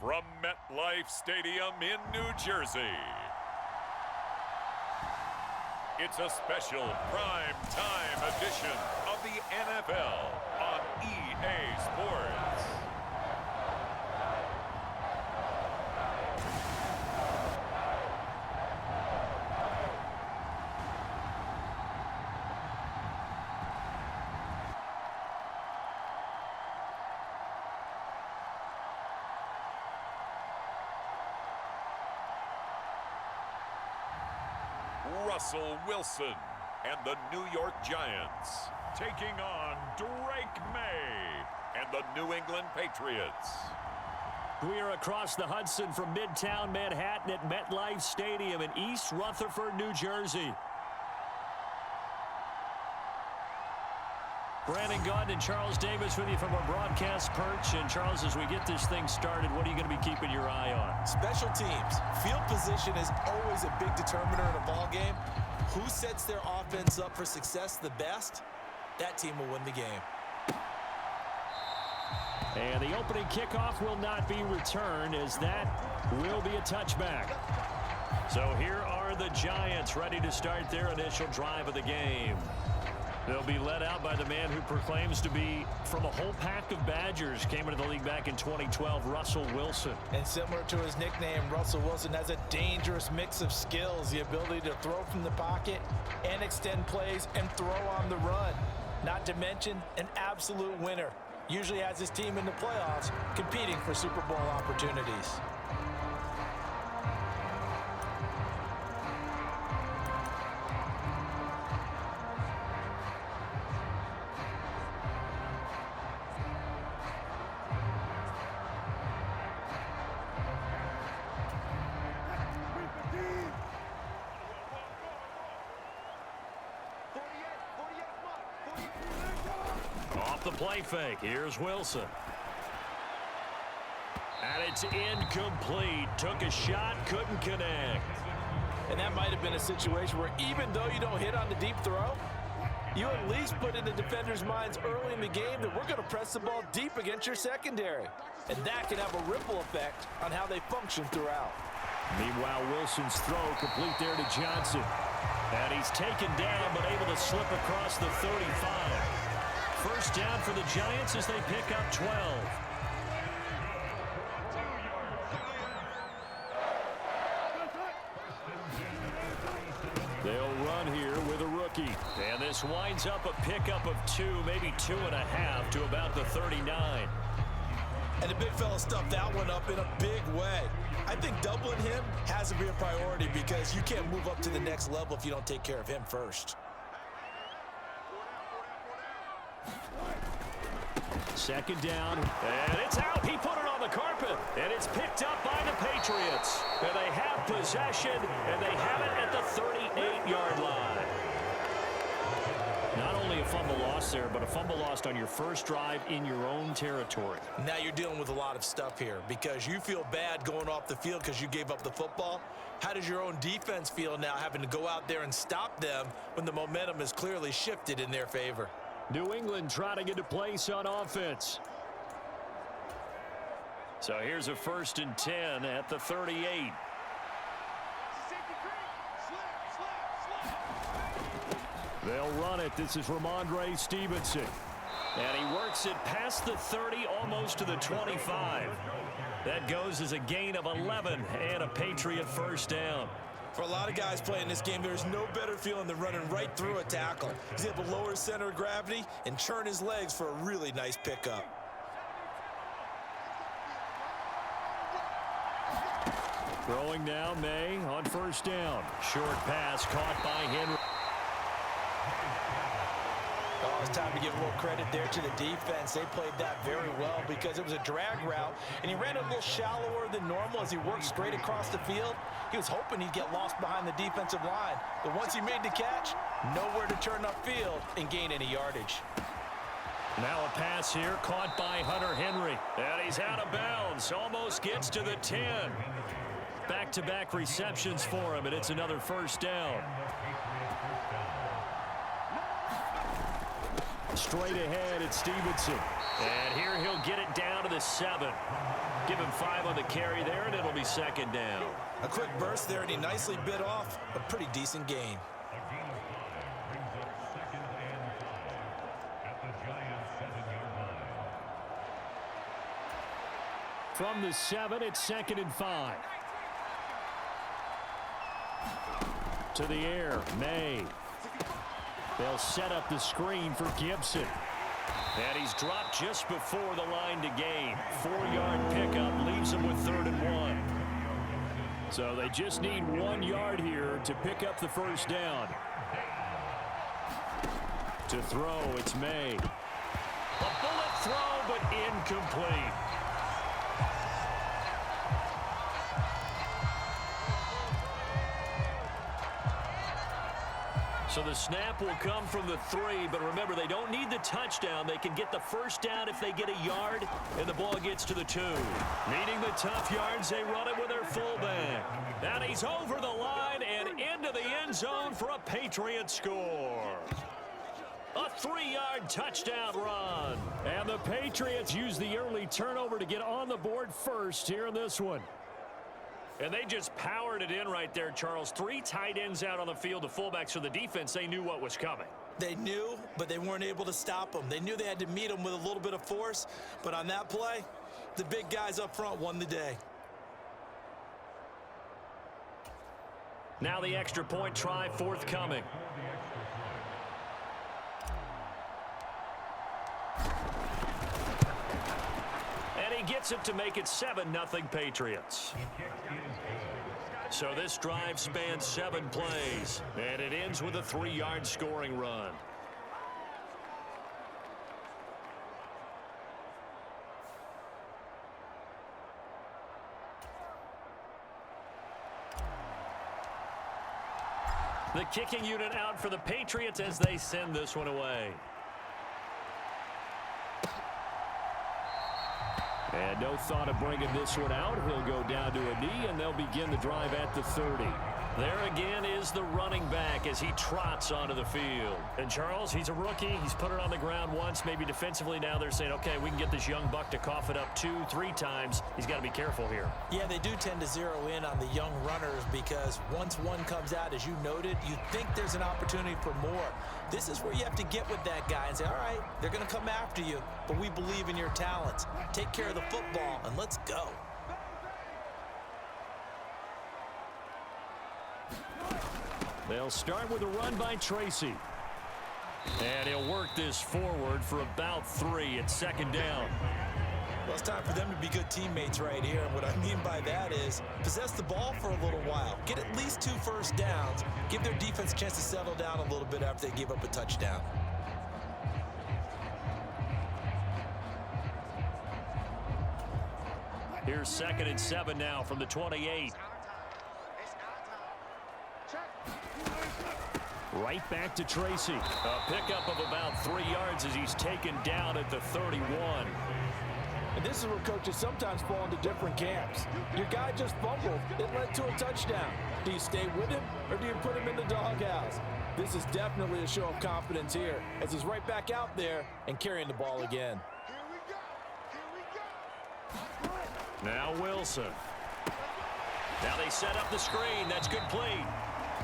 from MetLife Stadium in New Jersey. It's a special prime time edition of the NFL on EA Sports. Russell Wilson and the New York Giants taking on Drake May and the New England Patriots. We are across the Hudson from Midtown Manhattan at MetLife Stadium in East Rutherford, New Jersey. Brandon Gaudin and Charles Davis with you from our broadcast perch. And Charles, as we get this thing started, what are you going to be keeping your eye on? Special teams. Field position is always a big determiner in a ball game. Who sets their offense up for success the best? That team will win the game. And the opening kickoff will not be returned, as that will be a touchback. So here are the Giants ready to start their initial drive of the game. They'll be led out by the man who proclaims to be from a whole pack of Badgers. Came into the league back in 2012, Russell Wilson. And similar to his nickname, Russell Wilson has a dangerous mix of skills. The ability to throw from the pocket and extend plays and throw on the run. Not to mention an absolute winner. Usually has his team in the playoffs competing for Super Bowl opportunities. Off the play fake, here's Wilson. And it's incomplete. Took a shot, couldn't connect. And that might have been a situation where even though you don't hit on the deep throw, you at least put in the defender's minds early in the game that we're going to press the ball deep against your secondary. And that can have a ripple effect on how they function throughout. Meanwhile, Wilson's throw complete there to Johnson. And he's taken down but able to slip across the 35. First down for the Giants as they pick up 12. They'll run here with a rookie. And this winds up a pickup of 2, maybe 2.5 to about the 39. And the big fella stuffed that one up in a big way. I think doubling him has to be a priority because you can't move up to the next level if you don't take care of him first. Second down, and it's out. He put it on the carpet, and it's picked up by the Patriots. And they have possession, and they have it at the 38-yard line. Not only a fumble loss there, but a fumble lost on your first drive in your own territory. Now you're dealing with a lot of stuff here because you feel bad going off the field because you gave up the football. How does your own defense feel now having to go out there and stop them when the momentum is clearly shifted in their favor? New England trying to get a place on offense. So here's a 1st and 10 at the 38. They'll run it. This is Ramondre Stevenson. And he works it past the 30, almost to the 25. That goes as a gain of 11 and a Patriot first down. For a lot of guys playing this game, there's no better feeling than running right through a tackle. He's able to lower his center of gravity and churn his legs for a really nice pickup. Throwing now, May on first down. Short pass caught by Henry. Oh, it's time to give a little credit there to the defense. They played that very well because it was a drag route, and he ran a little shallower than normal as he worked straight across the field. He was hoping he'd get lost behind the defensive line, but once he made the catch, nowhere to turn upfield and gain any yardage. Now a pass here caught by Hunter Henry, and he's out of bounds. Almost gets to the 10. Back-to-back receptions for him, and it's another first down. Straight ahead, it's Stevenson. And here he'll get it down to the 7. Give him 5 on the carry there, and it'll be second down. A quick burst there, and he nicely bit off a pretty decent gain. From the 7, it's 2nd and 5. To the air, May. They'll set up the screen for Gibson. And he's dropped just before the line to gain. 4-yard pickup leaves him with 3rd and 1. So they just need 1 yard here to pick up the first down. To throw, it's May. A bullet throw, but incomplete. So the snap will come from the 3, but remember, they don't need the touchdown. They can get the first down if they get a yard, and the ball gets to the 2. Needing the tough yards, they run it with their fullback. And he's over the line and into the end zone for a Patriots score. A 3-yard touchdown run. And the Patriots use the early turnover to get on the board first here in this one. And they just powered it in right there, Charles. 3 tight ends out on the field, the fullbacks for the defense. They knew what was coming. They knew, but they weren't able to stop them. They knew they had to meet them with a little bit of force. But on that play, the big guys up front won the day. Now the extra point try forthcoming. And he gets it to make it 7-0 Patriots. So this drive spans 7 plays, and it ends with a 3-yard scoring run. The kicking unit out for the Patriots as they send this one away. And no thought of bringing this one out. He'll go down to a knee, and they'll begin the drive at the 30. There again is the running back as he trots onto the field. And Charles, he's a rookie. He's put it on the ground once, maybe defensively. Now they're saying, okay, we can get this young buck to cough it up 2-3 times. He's got to be careful here. Yeah, they do tend to zero in on the young runners because once one comes out, as you noted, you think there's an opportunity for more. This is where you have to get with that guy and say, all right, they're going to come after you, but we believe in your talents. Take care of the football, and let's go. They'll start with a run by Tracy. And he'll work this forward for about 3 at 2nd down. Well, it's time for them to be good teammates right here. And what I mean by that is possess the ball for a little while. Get at least 2 first downs. Give their defense a chance to settle down a little bit after they give up a touchdown. Here's 2nd and 7 now from the 28. Right back to Tracy. A pickup of about 3 yards as he's taken down at the 31. And this is where coaches sometimes fall into different camps. Your guy just fumbled. It led to a touchdown. Do you stay with him or do you put him in the doghouse? This is definitely a show of confidence here as he's right back out there and carrying the ball again. Now Wilson. Now they set up the screen. That's complete.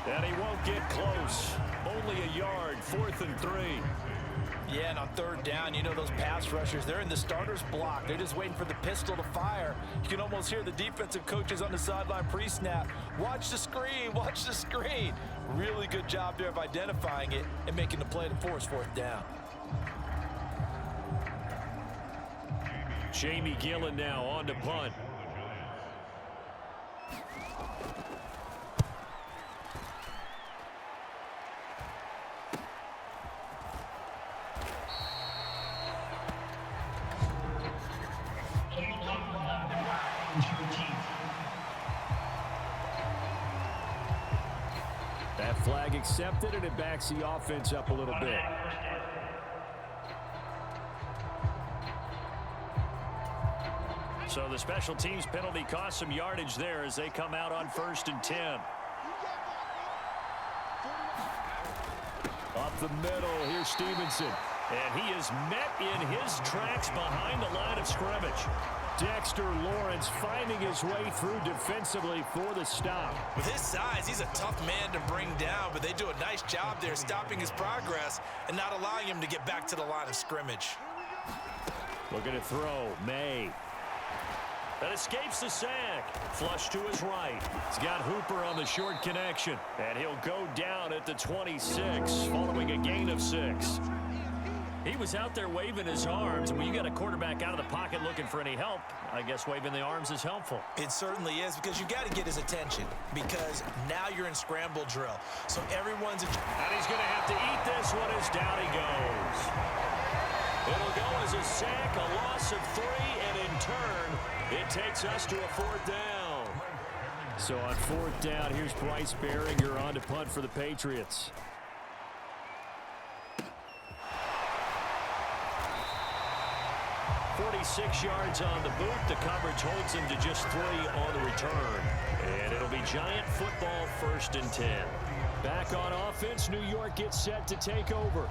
And he won't get close. Only a yard, 4th and 3. Yeah, and on 3rd down, you know those pass rushers, they're in the starter's block. They're just waiting for the pistol to fire. You can almost hear the defensive coaches on the sideline pre-snap. Watch the screen, watch the screen. Really good job there of identifying it and making the play to force 4th down. Jamie Gillen now on to punt. That flag accepted, and it backs the offense up a little bit. So the special teams penalty cost some yardage there as they come out on 1st and 10. Up the middle, here's Stevenson. And he is met in his tracks behind the line of scrimmage. Dexter Lawrence finding his way through defensively for the stop. With his size, he's a tough man to bring down, but they do a nice job there stopping his progress and not allowing him to get back to the line of scrimmage. Looking to throw, May. That escapes the sack. Flush to his right. He's got Hooper on the short connection. And he'll go down at the 26 following a gain of 6. He was out there waving his arms. When you got a quarterback out of the pocket looking for any help, I guess waving the arms is helpful. It certainly is, because you got to get his attention, because now you're in scramble drill. So everyone's... And he's going to have to eat this one as down he goes. It'll go as a sack, a loss of 3, and in turn, it takes us to a 4th down. So on 4th down, here's Bryce Behringer on to punt for the Patriots. 46 yards on the boot. The coverage holds him to just 3 on the return. And it'll be Giant football, 1st and 10. Back on offense, New York gets set to take over.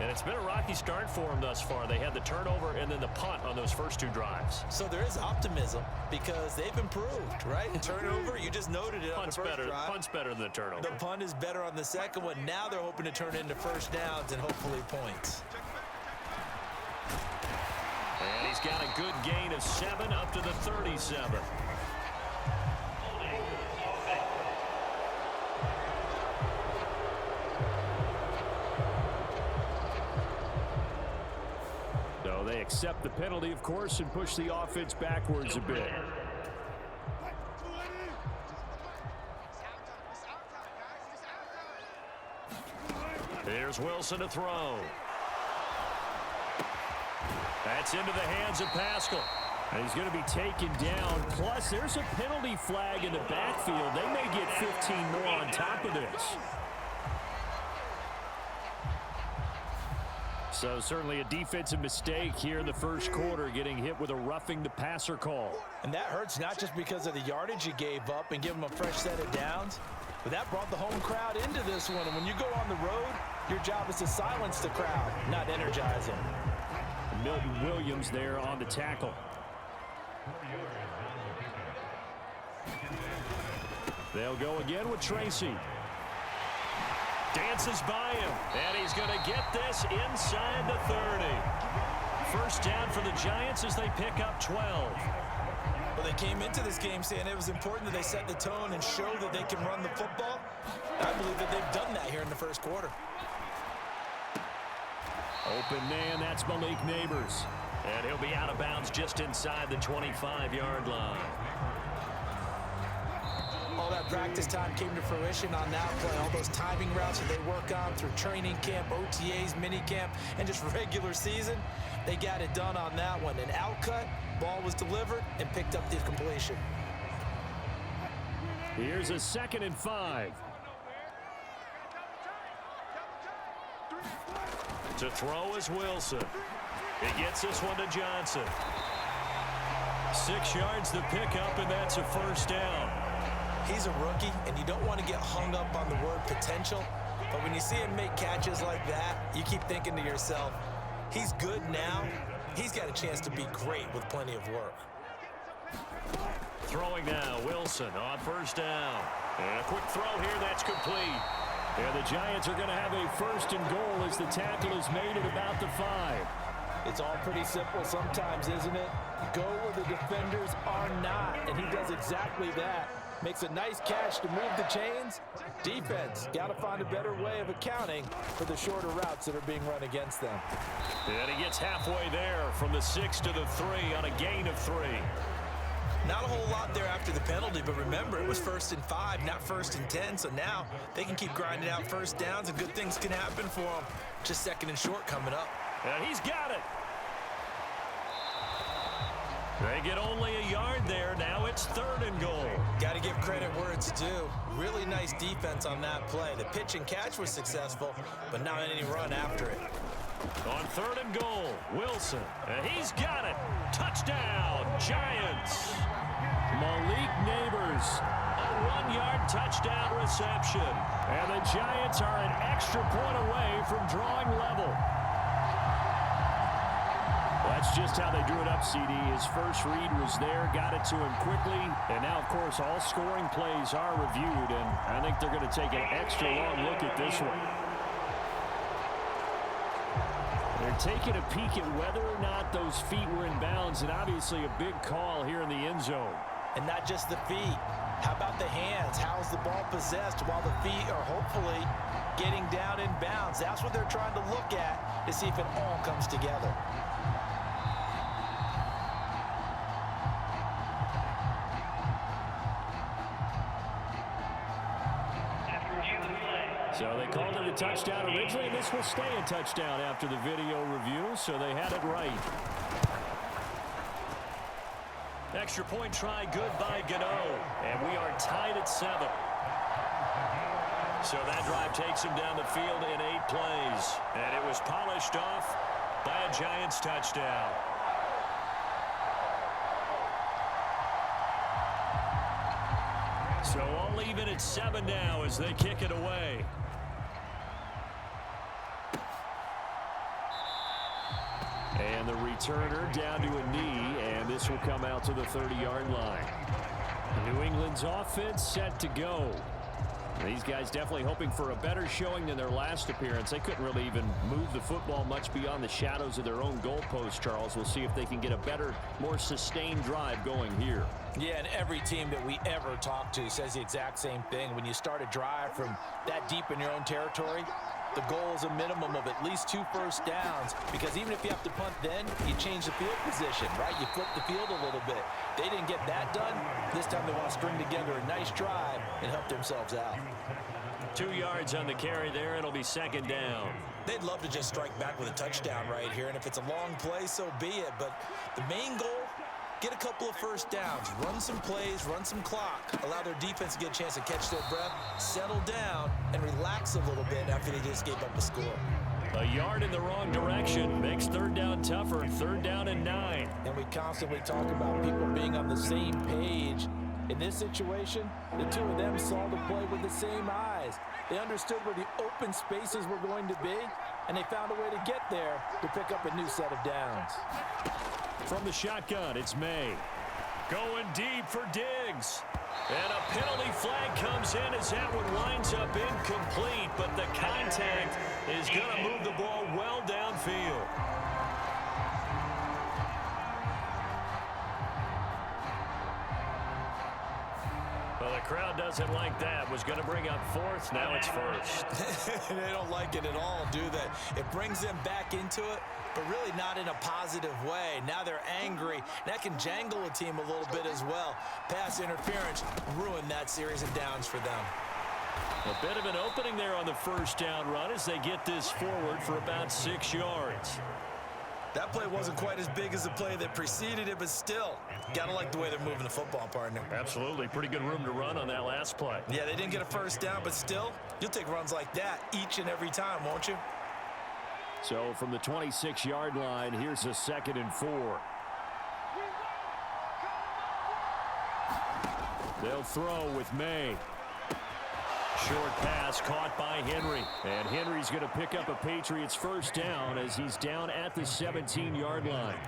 And it's been a rocky start for them thus far. They had the turnover and then the punt on those first 2 drives. So there is optimism because they've improved, right? Turnover, you just noted it on the first drive. Punt's better than the turnover. The punt is better on the second one. Now they're hoping to turn into first downs and hopefully points. And he's got a good gain of 7 up to the 37. So they accept the penalty, of course, and push the offense backwards a bit. Here's Wilson to throw. That's into the hands of Pascal. And he's going to be taken down. Plus, there's a penalty flag in the backfield. They may get 15 more on top of this. So certainly a defensive mistake here in the first quarter, getting hit with a roughing the passer call. And that hurts not just because of the yardage you gave up and give them a fresh set of downs, but that brought the home crowd into this one. And when you go on the road, your job is to silence the crowd, not energize them. Milton Williams there on the tackle. They'll go again with Tracy. Dances by him, and he's going to get this inside the 30. First down for the Giants as they pick up 12. Well, they came into this game saying it was important that they set the tone and show that they can run the football. I believe that they've done that here in the first quarter. Open man, that's Malik Neighbors. And he'll be out of bounds just inside the 25-yard line. All that practice time came to fruition on that play. All those timing routes that they work on through training camp, OTAs, minicamp, and just regular season, they got it done on that one. An outcut, ball was delivered, and picked up the completion. Here's a 2nd and 5. To throw is Wilson. He gets this one to Johnson. 6 yards the pickup, and that's a first down. He's a rookie, and you don't want to get hung up on the word potential. But when you see him make catches like that, you keep thinking to yourself, he's good now. He's got a chance to be great with plenty of work. Throwing now, Wilson on first down. And a quick throw here, that's complete. And the Giants are going to have a 1st and goal as the tackle is made at about the 5. It's all pretty simple sometimes, isn't it? Go where the defenders are not, and he does exactly that. Makes a nice catch to move the chains. Defense got to find a better way of accounting for the shorter routes that are being run against them. And he gets halfway there from the 6 to the 3 on a gain of 3. Not a whole lot there after the penalty, but remember, it was 1st and 5, not 1st and 10, so now they can keep grinding out first downs and good things can happen for them. Just 2nd and short coming up. And he's got it. They get only a yard there. Now it's 3rd and goal. Got to give credit where it's due. Really nice defense on that play. The pitch and catch was successful, but not any run after it. On 3rd and goal, Wilson. And he's got it. Touchdown, Giants. Malik Neighbors, a 1-yard touchdown reception. And the Giants are an extra point away from drawing level. That's just how they drew it up, CD. His first read was there, got it to him quickly, and now, of course, all scoring plays are reviewed, and I think they're going to take an extra long look at this one. They're taking a peek at whether or not those feet were in bounds, and obviously a big call here in the end zone. And not just the feet. How about the hands? How's the ball possessed while the feet are hopefully getting down in bounds? That's what they're trying to look at to see if it all comes together. So they called it a touchdown originally, and this will stay a touchdown after the video review, so they had it right. Extra point try, good by Gano, and we are tied at 7. So that drive takes him down the field in 8 plays, and it was polished off by a Giants touchdown. So all even at 7 now as they kick it away. And the returner down to a knee, and this will come out to the 30-yard line. New England's offense set to go. These guys definitely hoping for a better showing than their last appearance. They couldn't really even move the football much beyond the shadows of their own goalpost, Charles. We'll see if they can get a better, more sustained drive going here. Yeah, and every team that we ever talk to says the exact same thing. When you start a drive from that deep in your own territory, the goal is a minimum of at least 2 first downs, because even if you have to punt then, you change the field position, right? You flip the field a little bit. They didn't get that done. This time they want to string together a nice drive and help themselves out. 2 yards on the carry there. It'll be 2nd down. They'd love to just strike back with a touchdown right here, and if it's a long play, so be it. But the main goal, get a couple of first downs, run some plays, run some clock, allow their defense to get a chance to catch their breath, settle down, and relax a little bit after they just gave up a score. A yard in the wrong direction makes 3rd down tougher. 3rd down and 9. And we constantly talk about people being on the same page. In this situation, the two of them saw the play with the same eyes. They understood where the open spaces were going to be, and they found a way to get there to pick up a new set of downs. From the shotgun, it's May. Going deep for Diggs. And a penalty flag comes in as that one winds up incomplete, but the contact is going to move the ball well downfield. Well, the crowd doesn't like that. Was going to bring up 4th. Now it's 1st. They don't like it at all, do they? It brings them back into it, but really not in a positive way. Now they're angry. That can jangle a team a little bit as well. Pass interference ruined that series of downs for them. A bit of an opening there on the 1st down run as they get this forward for about 6 yards. That play wasn't quite as big as the play that preceded it, but still, gotta like the way they're moving the football, partner. Absolutely. Pretty good room to run on that last play. Yeah, they didn't get a first down, but still, you'll take runs like that each and every time, won't you? So from the 26-yard line, here's a 2nd and 4. They'll throw with May. Short pass caught by Henry. And Henry's going to pick up a Patriots first down as he's down at the 17-yard line.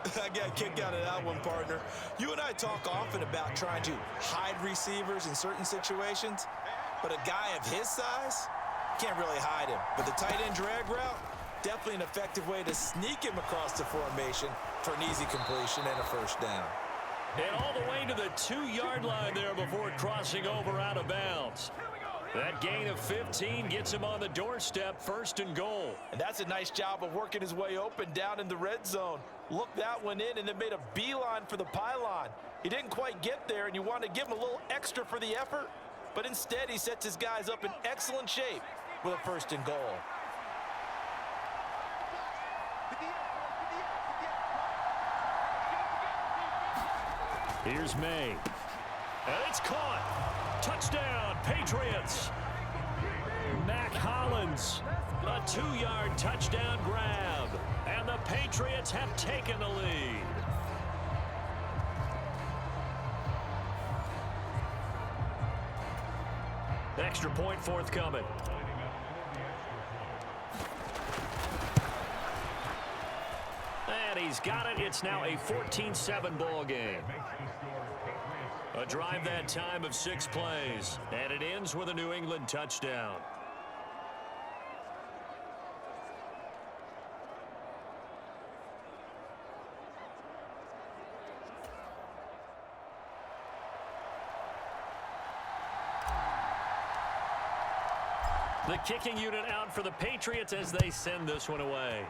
I got a kick out of that one, partner. You and I talk often about trying to hide receivers in certain situations, but a guy of his size can't really hide him. But the tight end drag route, definitely an effective way to sneak him across the formation for an easy completion and a first down. And all the way to the 2-yard line there before crossing over out of bounds. That gain of 15 gets him on the doorstep, 1st and goal. And that's a nice job of working his way open down in the red zone. Looked that one in and then made a beeline for the pylon. He didn't quite get there, and you want to give him a little extra for the effort, but instead he sets his guys up in excellent shape with a 1st and goal. Here's May. And it's caught. Touchdown, Patriots. Mac Hollins, a 2-yard touchdown grab. And the Patriots have taken the lead. Extra point forthcoming. And he he's got it. It's now a 14-7 ball game. A drive that time of 6 plays, and it ends with a New England touchdown. The kicking unit out for the Patriots as they send this one away.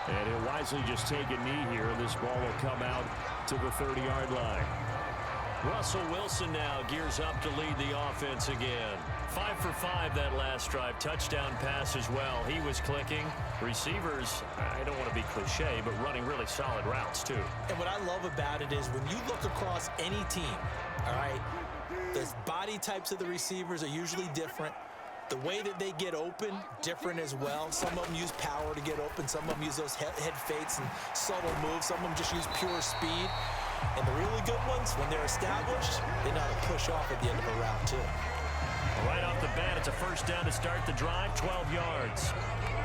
And he'll wisely just take a knee here. This ball will come out to the 30-yard line. Russell Wilson now gears up to lead the offense again. 5 for 5 that last drive. Touchdown pass as well. He was clicking. Receivers, I don't want to be cliche, but running really solid routes too. And what I love about it is when you look across any team, all right, the body types of the receivers are usually different. The way that they get open, different as well. Some of them use power to get open. Some of them use those head fakes and subtle moves. Some of them just use pure speed. And the really good ones, when they're established, they know how to push off at the end of a route, too. Right off the bat, it's a first down to start the drive, 12 yards.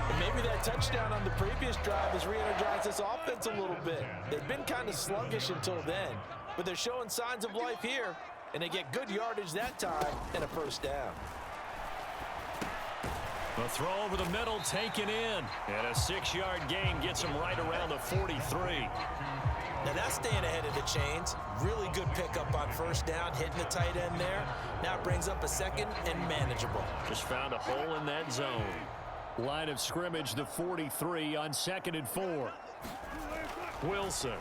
And maybe that touchdown on the previous drive has re-energized this offense a little bit. They've been kind of sluggish until then, but they're showing signs of life here, and they get good yardage that time and a first down. The throw over the middle taken in, and a 6-yard gain gets him right around the 43. Now that's staying ahead of the chains. Really good pickup on first down, hitting the tight end there. Now it brings up a second and manageable. Just found a hole in that zone. Line of scrimmage, the 43 on 2nd and 4. Wilson.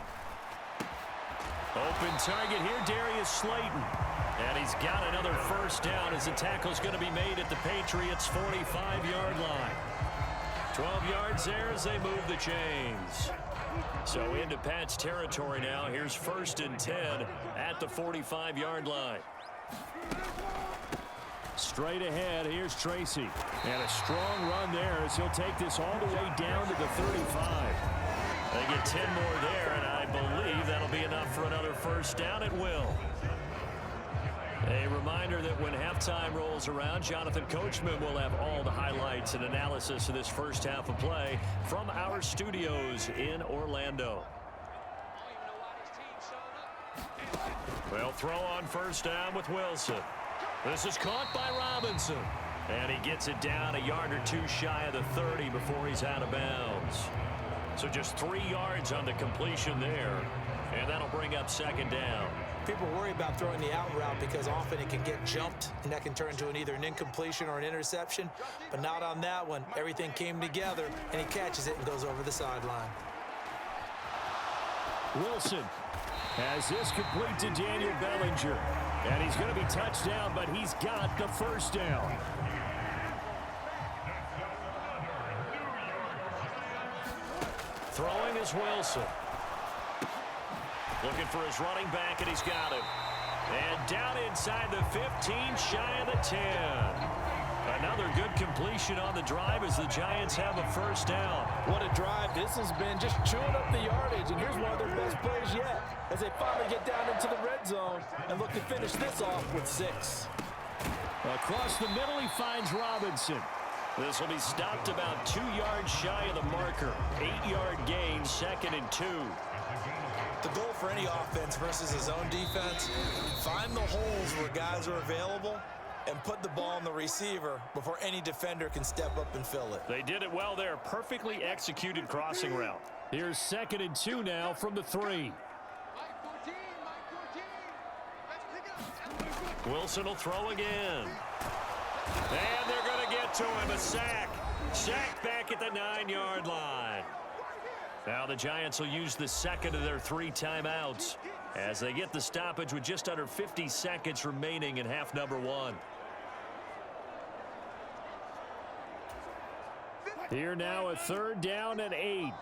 Open target here, Darius Slayton. And he's got another first down as the tackle's going to be made at the Patriots' 45-yard line. 12 yards there as they move the chains. So into Pat's territory now. Here's 1st and 10 at the 45-yard line. Straight ahead, here's Tracy. And a strong run there as he'll take this all the way down to the 35. They get 10 more there, and I believe that'll be enough for another first down. It will. A reminder that when halftime rolls around, Jonathan Coachman will have all the highlights and analysis of this first half of play from our studios in Orlando. They'll throw on first down with Wilson. This is caught by Robinson. And he gets it down a yard or two shy of the 30 before he's out of bounds. So just 3 yards on the completion there. And that'll bring up 2nd down. People worry about throwing the out route because often it can get jumped, and that can turn into either an incompletion or an interception. But not on that one. Everything came together, and he catches it and goes over the sideline. Wilson has this complete to Daniel Bellinger. And he's going to be touched down, but he's got the first down. Throwing is Wilson. Looking for his running back, and he's got him. And down inside the 15, shy of the 10. Another good completion on the drive as the Giants have a first down. What a drive this has been, just chewing up the yardage. And here's one of their best plays yet as they finally get down into the red zone and look to finish this off with 6. Across the middle, he finds Robinson. This will be stopped about 2 yards shy of the marker. 8-yard gain, 2nd and 2. The goal for any offense versus his own defense, find the holes where guys are available and put the ball on the receiver before any defender can step up and fill it. They did it well there. Perfectly executed crossing route. Here's 2nd and 2 now from the 3. Wilson will throw again. And they're going to get to him. A sack. Sack back at the 9-yard line. Now the Giants will use the 2nd of their 3 timeouts as they get the stoppage with just under 50 seconds remaining in half number 1. Here now a 3rd down and 8.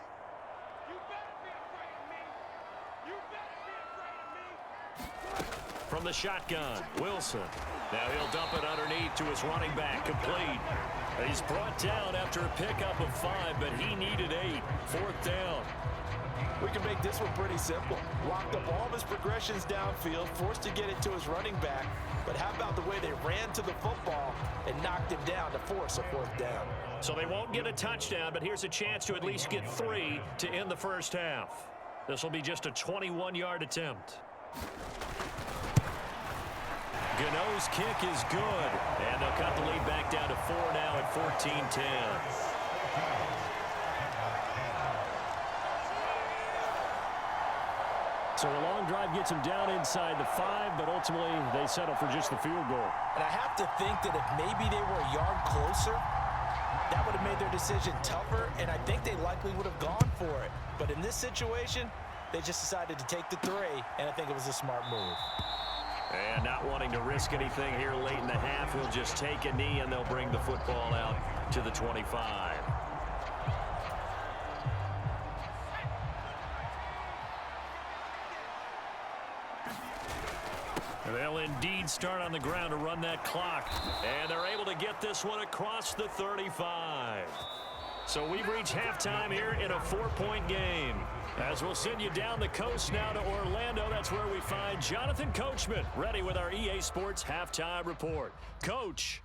From the shotgun, Wilson. Now he'll dump it underneath to his running back, complete. He's brought down after a pickup of 5, but he needed 8. 4th down. We can make this one pretty simple. Locked up all of his progressions downfield, forced to get it to his running back. But how about the way they ran to the football and knocked him down to force a fourth down? So they won't get a touchdown, but here's a chance to at least get 3 to end the first half. This will be just a 21-yard attempt. Gano's kick is good, and they'll cut the lead back down to 4 now at 14-10. So a long drive gets them down inside the 5, but ultimately they settle for just the field goal. And I have to think that if maybe they were a yard closer, that would have made their decision tougher, and I think they likely would have gone for it. But in this situation, they just decided to take the 3, and I think it was a smart move. And not wanting to risk anything here late in the half, he'll just take a knee, and they'll bring the football out to the 25. They'll indeed start on the ground to run that clock. And they're able to get this one across the 35. So we've reached halftime here in a 4-point game. As we'll send you down the coast now to Orlando, that's where we find Jonathan Coachman, ready with our EA Sports Halftime Report. Coach.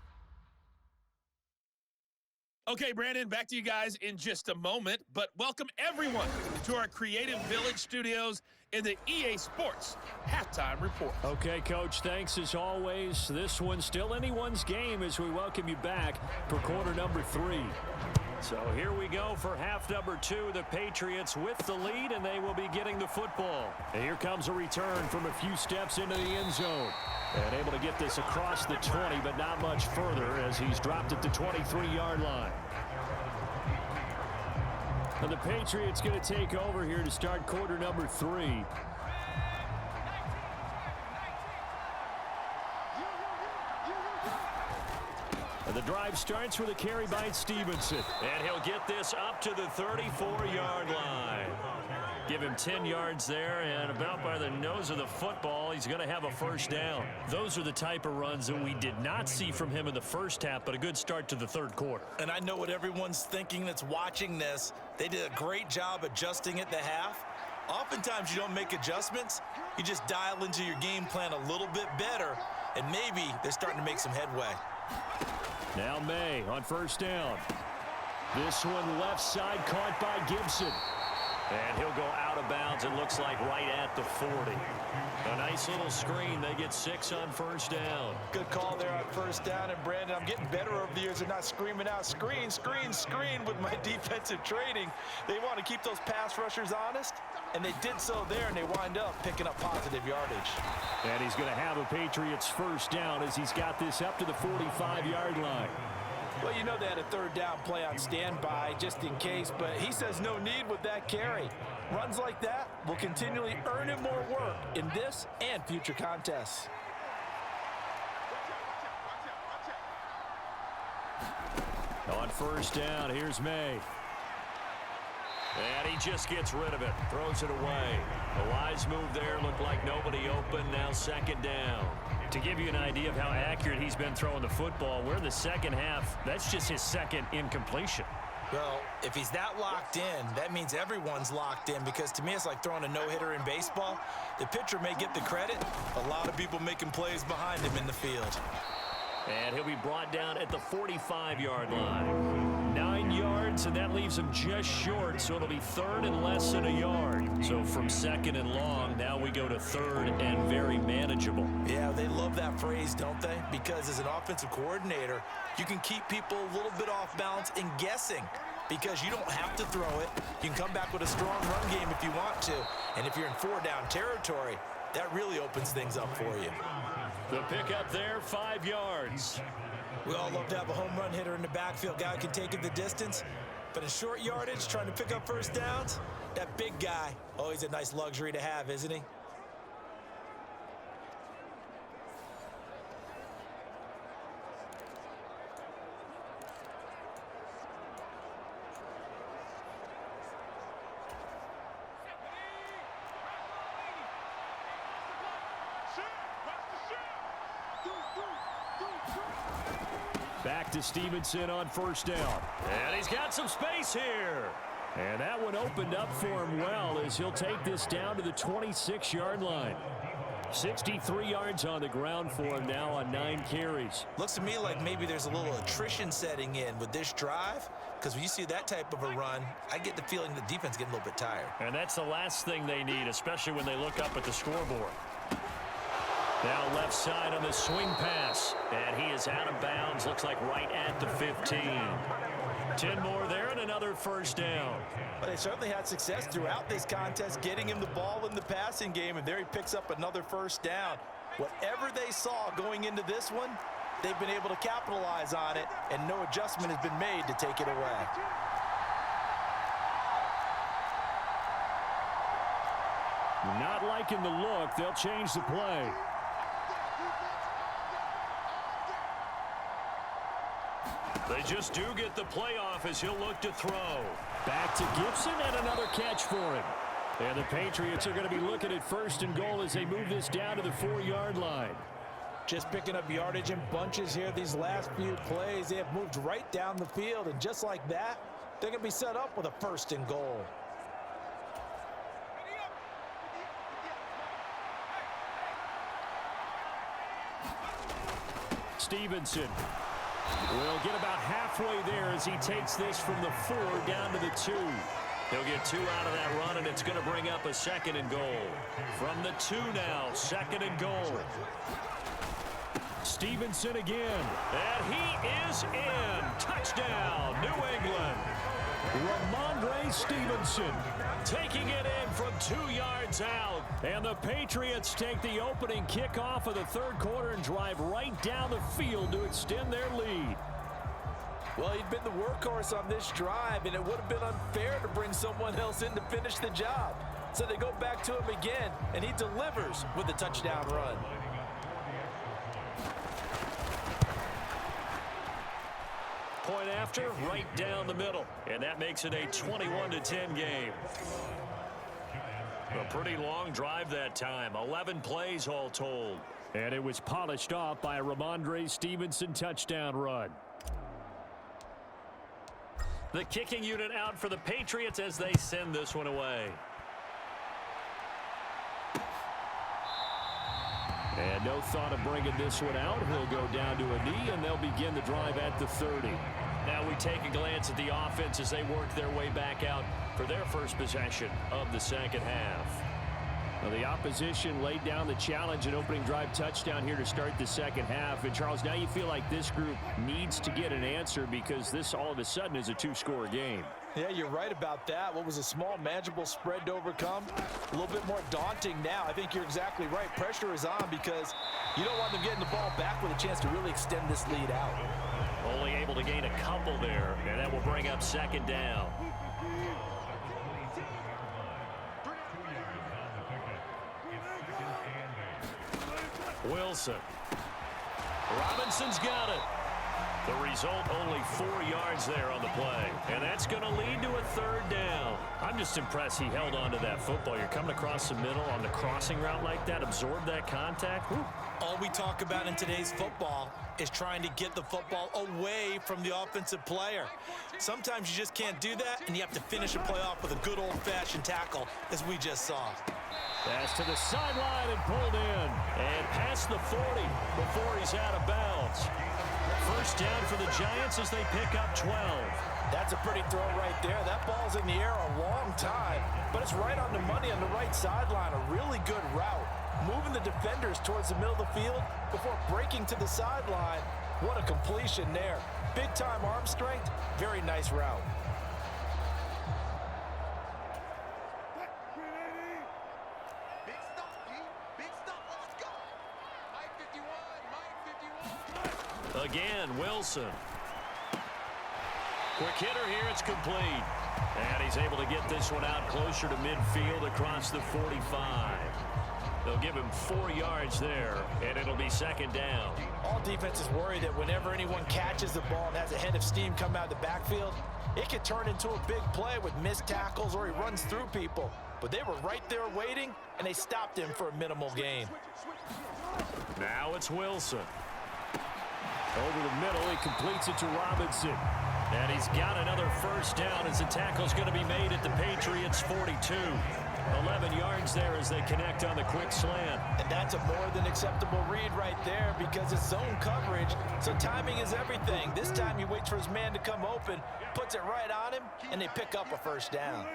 Okay, Brandon, back to you guys in just a moment, but welcome everyone to our Creative Village studios in the EA Sports Halftime Report. Okay, Coach, thanks as always. This one's still anyone's game as we welcome you back for quarter number 3. So here we go for half number 2. The Patriots with the lead, and they will be getting the football. And here comes a return from a few steps into the end zone. And able to get this across the 20, but not much further as he's dropped at the 23-yard line. And the Patriots going to take over here to start quarter number 3. And the drive starts with a carry by Stevenson. And he'll get this up to the 34-yard line. Give him 10 yards there, and about by the nose of the football, he's going to have a first down. Those are the type of runs that we did not see from him in the first half, but a good start to the third quarter. And I know what everyone's thinking that's watching this. They did a great job adjusting at the half. Oftentimes you don't make adjustments. You just dial into your game plan a little bit better, and maybe they're starting to make some headway. Now May on first down. This one left side caught by Gibson. And he'll go out of bounds, it looks like right at the 40. A nice little screen. They get 6 on first down. Good call there on first down. And, Brandon, I'm getting better over the years at not screaming out, screen, screen, screen with my defensive training. They want to keep those pass rushers honest, and they did so there, and they wind up picking up positive yardage. And he's going to have a Patriots first down as he's got this up to the 45-yard line. Well, you know they had a third down play on standby just in case, but he says no need with that carry. Runs like that will continually earn him more work in this and future contests. On first down, here's May. And he just gets rid of it, throws it away. A wise move there, looked like nobody open, now second down. To give you an idea of how accurate he's been throwing the football, we're in the second half. That's just his second incompletion. Well, if he's that locked in, that means everyone's locked in, because to me it's like throwing a no-hitter in baseball. The pitcher may get the credit, a lot of people making plays behind him in the field. And he'll be brought down at the 45-yard line. 9 yards, and that leaves him just short, so it'll be third and less than a yard. So from second and long, now we go to third and very manageable. Yeah, they love that phrase, don't they? Because as an offensive coordinator, you can keep people a little bit off balance and guessing, because you don't have to throw it. You can come back with a strong run game if you want to. And if you're in 4-down territory, that really opens things up for you. The pickup there, 5 yards. We all love to have a home run hitter in the backfield, guy who can take it the distance. But in short yardage, trying to pick up first downs, that big guy, always a nice luxury to have, isn't he? Back to Stevenson on first down. And he's got some space here. And that one opened up for him well as he'll take this down to the 26-yard line. 63 yards on the ground for him now on 9 carries. Looks to me like maybe there's a little attrition setting in with this drive, because when you see that type of a run, I get the feeling the defense getting a little bit tired. And that's the last thing they need, especially when they look up at the scoreboard. Now left side on the swing pass. And he is out of bounds, looks like right at the 15. 10 more there and another first down. But they certainly had success throughout this contest, getting him the ball in the passing game, and there he picks up another first down. Whatever they saw going into this one, they've been able to capitalize on it, and no adjustment has been made to take it away. Not liking the look. They'll change the play. They just do get the playoff as he'll look to throw. Back to Gibson and another catch for him. And the Patriots are going to be looking at first and goal as they move this down to the 4-yard line. Just picking up yardage in bunches here these last few plays. They have moved right down the field, and just like that, they're going to be set up with a first and goal. Stevenson will get about halfway there as he takes this from the 4 down to the 2. He'll get 2 out of that run, and it's going to bring up a second and goal. From the 2 now, second and goal. Stevenson again. And he is in. Touchdown, New England. Ramondre Stevenson Taking it in from 2 yards out. And the Patriots take the opening kickoff of the third quarter and drive right down the field to extend their lead. Well, he'd been the workhorse on this drive, and it would have been unfair to bring someone else in to finish the job. So they go back to him again, and he delivers with a touchdown run. Point after, right down the middle. And that makes it a 21-10 game. A pretty long drive that time. 11 plays all told. And it was polished off by a Ramondre Stevenson touchdown run. The kicking unit out for the Patriots as they send this one away. And no thought of bringing this one out. He'll go down to a knee, and they'll begin the drive at the 30. Now we take a glance at the offense as they work their way back out for their first possession of the second half. Well, the opposition laid down the challenge and opening drive touchdown here to start the second half. And, Charles, now you feel like this group needs to get an answer because this all of a sudden is a 2-score game. Yeah, you're right about that. What was a small, manageable spread to overcome, a little bit more daunting now. I think you're exactly right. Pressure is on because you don't want them getting the ball back with a chance to really extend this lead out. Only able to gain a couple there, and that will bring up second down. Wilson. Robinson's got it. The result, only 4 yards there on the play. And that's going to lead to a third down. I'm just impressed he held on to that football. You're coming across the middle on the crossing route like that, absorb that contact. Whew. All we talk about in today's football is trying to get the football away from the offensive player. Sometimes you just can't do that, and you have to finish a play off with a good old-fashioned tackle, as we just saw. Pass to the sideline and pulled in. And past the 40 before he's out of bounds. First down for the Giants as they pick up 12. That's a pretty throw right there. That ball's in the air a long time, but it's right on the money on the right sideline. A really good route. Moving the defenders towards the middle of the field before breaking to the sideline. What a completion there. Big-time arm strength. Very nice route. Again, Wilson. Quick hitter here, it's complete. And he's able to get this one out closer to midfield across the 45. They'll give him 4 yards there, and it'll be second down. All defenses worry that whenever anyone catches the ball and has a head of steam come out of the backfield, it could turn into a big play with missed tackles or he runs through people. But they were right there waiting, and they stopped him for a minimal gain. Now it's Wilson. Over the middle, he completes it to Robinson. And he's got another first down as the tackle's going to be made at the Patriots' 42. 11 yards there as they connect on the quick slant. And that's a more than acceptable read right there because it's zone coverage, so timing is everything. This time he waits for his man to come open, puts it right on him, and they pick up a first down.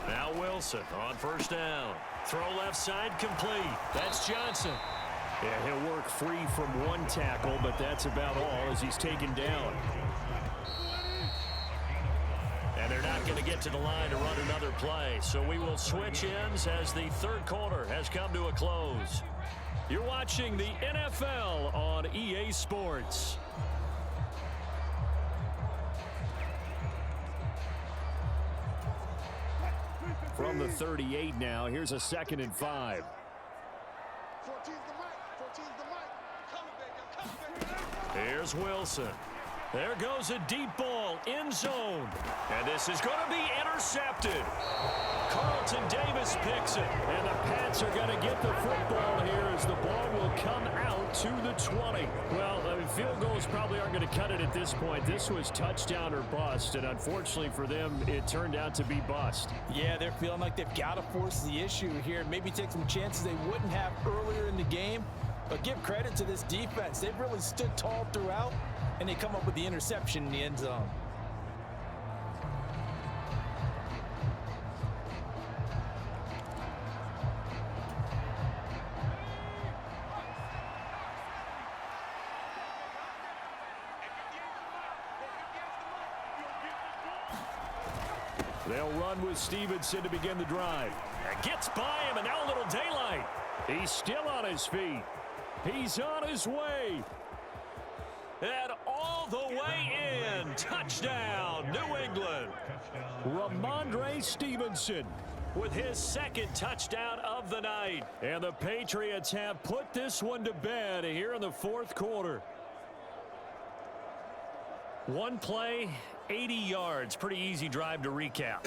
Now Wilson on first down. Throw left side complete. That's Johnson. Yeah, he'll work free from one tackle, but that's about all as he's taken down. And they're not going to get to the line to run another play, so we will switch ends as the third quarter has come to a close. You're watching the NFL on EA Sports. From the 38 now, here's a 2nd and 5. Here's Wilson. There goes a deep ball, end zone. And this is going to be intercepted. Carlton Davis picks it. And the Pats are going to get the football here as the ball will come out to the 20. Well, field goals probably aren't going to cut it at this point. This was touchdown or bust, and unfortunately for them, it turned out to be bust. Yeah, they're feeling like they've got to force the issue here. Maybe take some chances they wouldn't have earlier in the game. But give credit to this defense. They've really stood tall throughout, and they come up with the interception in the end zone. They'll run with Stevenson to begin the drive. And gets by him, and now a little daylight. He's still on his feet. He's on his way. And all the way in. Touchdown, New England. Ramondre Stevenson with his 2nd touchdown of the night. And the Patriots have put this one to bed here in the 4th quarter. One play, 80 yards. Pretty easy drive to recap.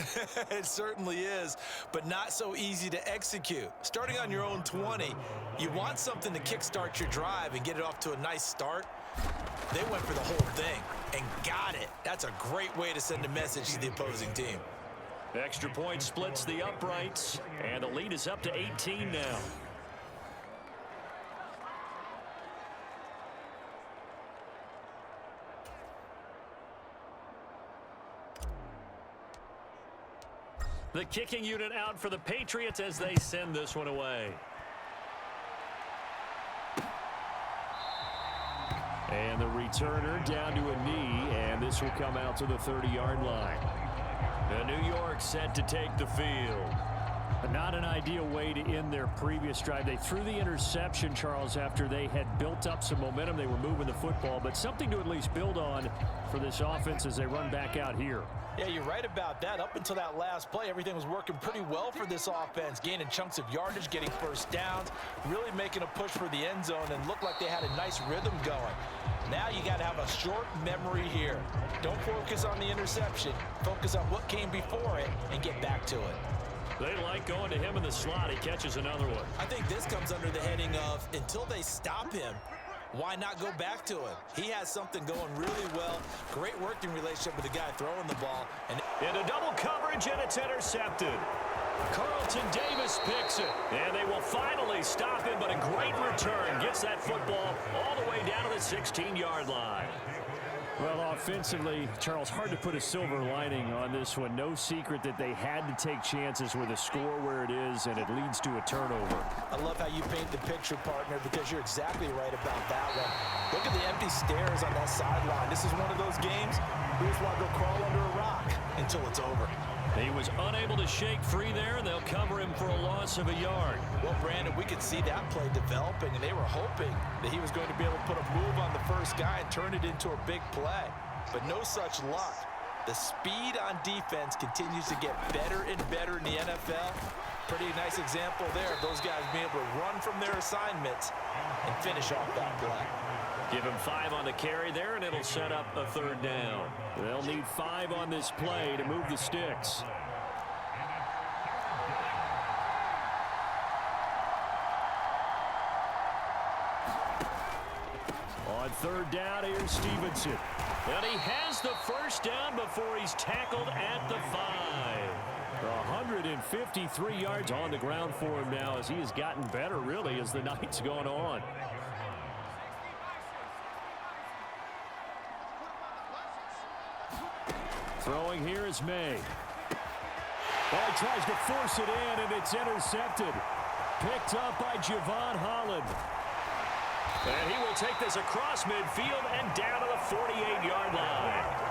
It certainly is, but not so easy to execute. Starting on your own 20, you want something to kickstart your drive and get it off to a nice start. They went for the whole thing and got it. That's a great way to send a message to the opposing team. Extra point splits the uprights, and the lead is up to 18 now. The kicking unit out for the Patriots as they send this one away. And the returner down to a knee, and this will come out to the 30-yard line. The New York set to take the field. Not an ideal way to end their previous drive. They threw the interception, Charles, after they had built up some momentum. They were moving the football, but something to at least build on for this offense as they run back out here. Yeah, you're right about that. Up until that last play, everything was working pretty well for this offense, gaining chunks of yardage, getting first downs, really making a push for the end zone, and looked like they had a nice rhythm going. Now you got to have a short memory here. Don't focus on the interception. Focus on what came before it and get back to it. They like going to him in the slot. He catches another one. I think this comes under the heading of until they stop him, why not go back to him? He has something going really well. Great working relationship with the guy throwing the ball. And into double coverage, and it's intercepted. Carlton Davis picks it, and they will finally stop him, but a great return gets that football all the way down to the 16-yard line. Well, offensively, Charles, hard to put a silver lining on this one. No secret that they had to take chances with a score where it is, and it leads to a turnover. I love how you paint the picture, partner, because you're exactly right about that one. Look at the empty stairs on that sideline. This is one of those games we just want to go crawl under a rock until it's over. He was unable to shake free there, and they'll cover him for a loss of a yard. Well, Brandon, we could see that play developing, and they were hoping that he was going to be able to put a move on the first guy and turn it into a big play. But no such luck. The speed on defense continues to get better and better in the NFL. Pretty nice example there of those guys being able to run from their assignments and finish off that play. Give him 5 on the carry there, and it'll set up a third down. They'll need 5 on this play to move the sticks. On third down, here's Stevenson. And he has the first down before he's tackled at the 5. 153 yards on the ground for him now as he has gotten better, really, as the night's gone on. Throwing here is May. Ball tries to force it in, and it's intercepted. Picked up by Javon Holland. And he will take this across midfield and down to the 48-yard line.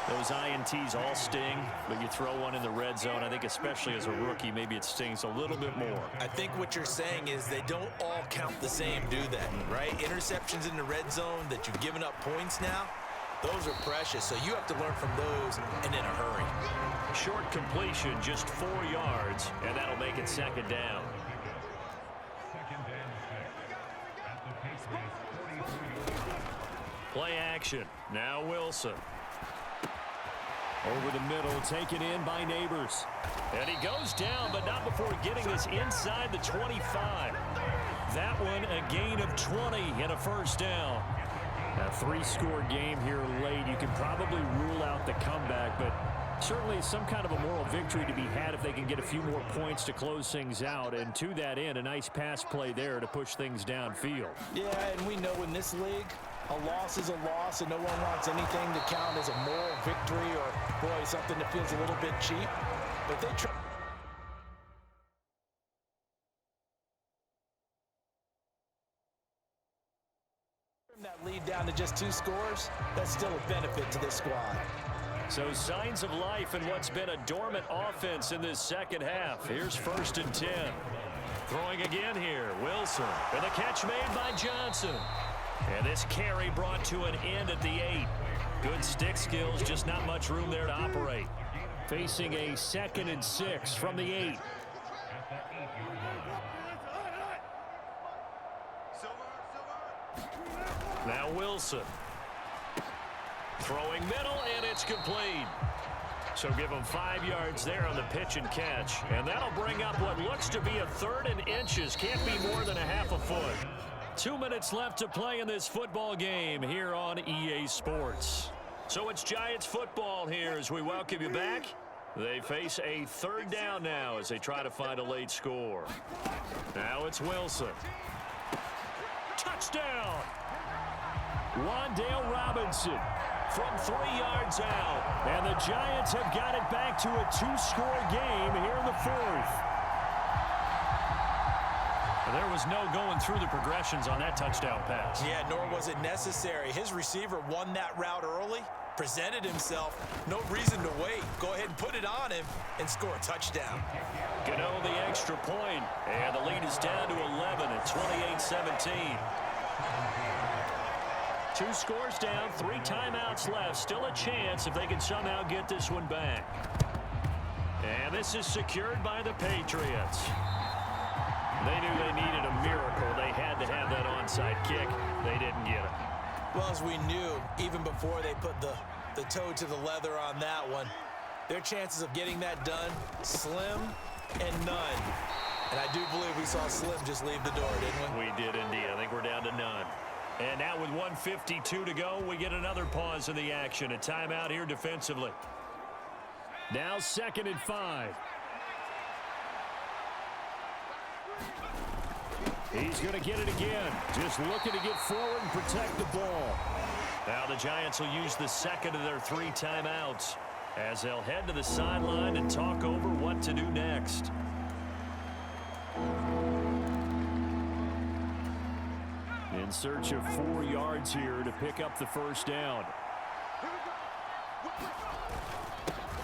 Those INTs all sting, but you throw one in the red zone, I think especially as a rookie, maybe it stings a little bit more. I think what you're saying is they don't all count the same, do they? Right? Interceptions in the red zone that you've given up points now, those are precious, so you have to learn from those and in a hurry. Short completion, just 4 yards, and that'll make it second down. Play action. Now Wilson. Over the middle, taken in by Neighbors. And he goes down, but not before getting this inside the 25. That one a gain of 20 and a first down. A 3-score game here late. You can probably rule out the comeback, but certainly some kind of a moral victory to be had if they can get a few more points to close things out. And to that end, a nice pass play there to push things downfield. Yeah, and we know in this league, a loss is a loss, and no one wants anything to count as a moral victory or, boy, something that feels a little bit cheap. But they try. That lead down to just 2 scores, that's still a benefit to this squad. So signs of life in what's been a dormant offense in this second half. Here's 1st and 10. Throwing again here, Wilson. And the catch made by Johnson. And this carry brought to an end at the 8. Good stick skills, just not much room there to operate. Facing a 2nd and 6 from the 8. Now Wilson. Throwing middle, and it's complete. So give him 5 yards there on the pitch and catch. And that'll bring up what looks to be a 3rd and inches. Can't be more than a half a foot. 2 minutes left to play in this football game here on EA Sports. So it's Giants football here as we welcome you back. They face a 3rd down now as they try to find a late score. Now it's Wilson. Touchdown! Wan'Dale Robinson from 3 yards out. And the Giants have got it back to a 2-score game here in the 4th. There was no going through the progressions on that touchdown pass. Yeah, nor was it necessary. His receiver won that route early, presented himself. No reason to wait. Go ahead and put it on him and score a touchdown. Gano the extra point, and the lead is down to 11 at 28-17. 2 scores down, 3 timeouts left. Still a chance if they can somehow get this one back. And this is secured by the Patriots. They knew they needed a miracle. They had to have that onside kick. They didn't get it. Well, as we knew, even before they put the toe to the leather on that one, their chances of getting that done, slim and none. And I do believe we saw Slim just leave the door, didn't we? We did indeed. I think we're down to none. And now with 1:52 to go, we get another pause in the action. A timeout here defensively. Now 2nd and 5. He's going to get it again. Just looking to get forward and protect the ball. Now the Giants will use the 2nd of their 3 timeouts as they'll head to the sideline and talk over what to do next. In search of 4 yards here to pick up the first down.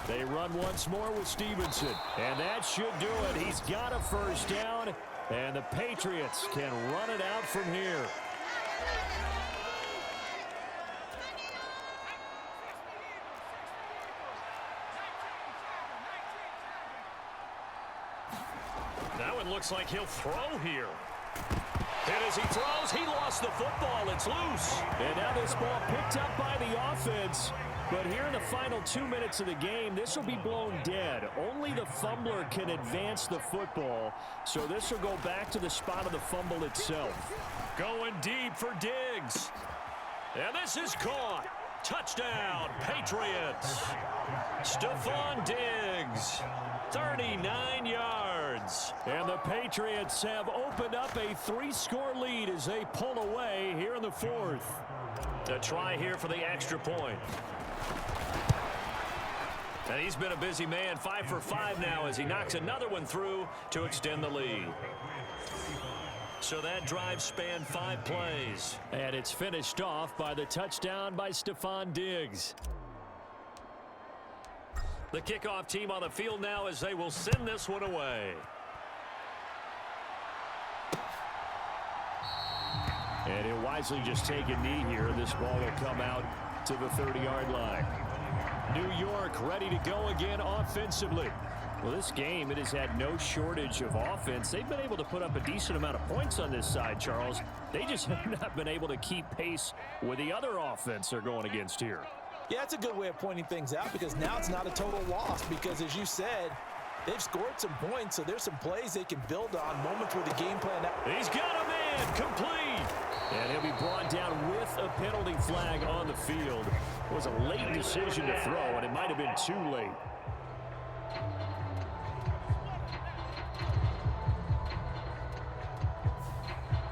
They run once more with Stevenson. And that should do it. He's got a first down. And the Patriots can run it out from here. Now it looks like he'll throw here. And as he throws, he lost the football. It's loose. And now this ball picked up by the offense. But here in the final 2 minutes of the game, this will be blown dead. Only the fumbler can advance the football. So this will go back to the spot of the fumble itself. Going deep for Diggs. And this is caught. Touchdown, Patriots. Stephon Diggs, 39 yards. And the Patriots have opened up a 3-score lead as they pull away here in the 4th. A try here for the extra point. And he's been a busy man, 5 for 5 now as he knocks another one through to extend the lead. So that drive spanned 5 plays. And it's finished off by the touchdown by Stephon Diggs. The kickoff team on the field now as they will send this one away. And he'll wisely just take a knee here. This ball will come out to the 30-yard line. New York ready to go again offensively. Well, this game, it has had no shortage of offense. They've been able to put up a decent amount of points on this side, Charles. They just have not been able to keep pace with the other offense they're going against here. Yeah, it's a good way of pointing things out because now it's not a total loss because, as you said, they've scored some points, so there's some plays they can build on, moments where the game plan... He's got a man, complete! And he'll be brought down with a penalty flag on the field. It was a late decision to throw, and it might have been too late.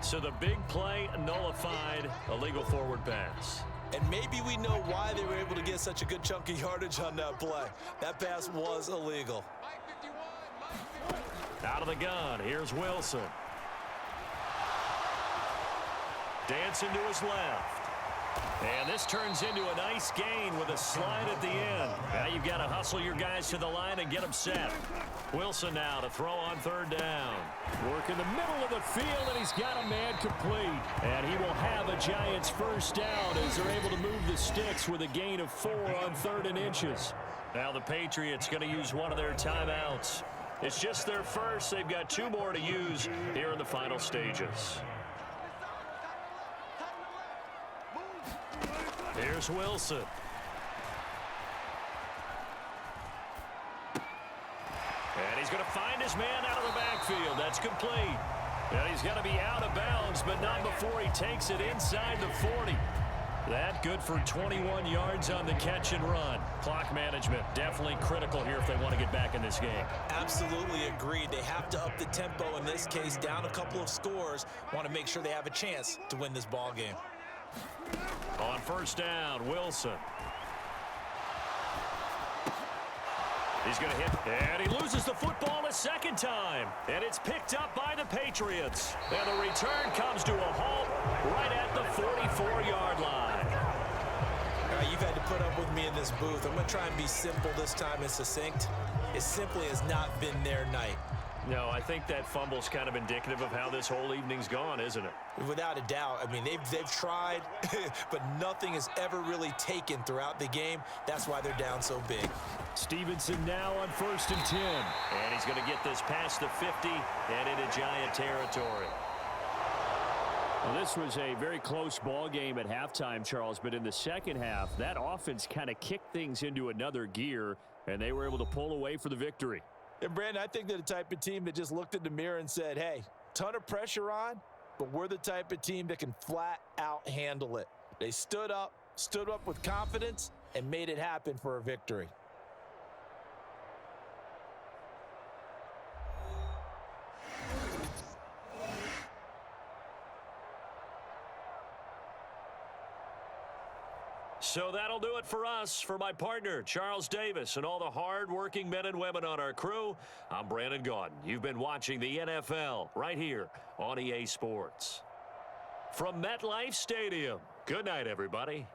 So the big play nullified, illegal forward pass. And maybe we know why they were able to get such a good chunk of yardage on that play. That pass was illegal. Out of the gun, here's Wilson. Dancing to his left. And this turns into a nice gain with a slide at the end. Now you've got to hustle your guys to the line and get them set. Wilson now to throw on 3rd down. Work in the middle of the field, and he's got a man complete. And he will have a Giants first down as they're able to move the sticks with a gain of 4 on 3rd and inches. Now the Patriots going to use one of their timeouts. It's just their first. They've got 2 more to use here in the final stages. Here's Wilson. And he's going to find his man out of the backfield. That's complete. And he's going to be out of bounds, but not before he takes it inside the 40. That good for 21 yards on the catch and run. Clock management definitely critical here if they want to get back in this game. Absolutely agreed. They have to up the tempo in this case, down a couple of scores. Want to make sure they have a chance to win this ball game. On 1st down, Wilson. He's going to hit, and he loses the football a 2nd time. And it's picked up by the Patriots. And the return comes to a halt right at the 44-yard line. All right, you've had to put up with me in this booth. I'm going to try and be simple this time and succinct. It simply has not been their night. No, I think that fumble's kind of indicative of how this whole evening's gone, isn't it? Without a doubt. I mean, they've tried, but nothing has ever really taken throughout the game. That's why they're down so big. Stevenson now on 1st and 10. And he's going to get this past the 50 and into Giant territory. Well, this was a very close ball game at halftime, Charles, but in the second half, that offense kind of kicked things into another gear, and they were able to pull away for the victory. And, Brandon, I think they're the type of team that just looked in the mirror and said, hey, ton of pressure on, but we're the type of team that can flat out handle it. They stood up with confidence, and made it happen for a victory. So that'll do it for us. For my partner, Charles Davis, and all the hard-working men and women on our crew, I'm Brandon Gaudin. You've been watching the NFL right here on EA Sports. From MetLife Stadium, good night, everybody.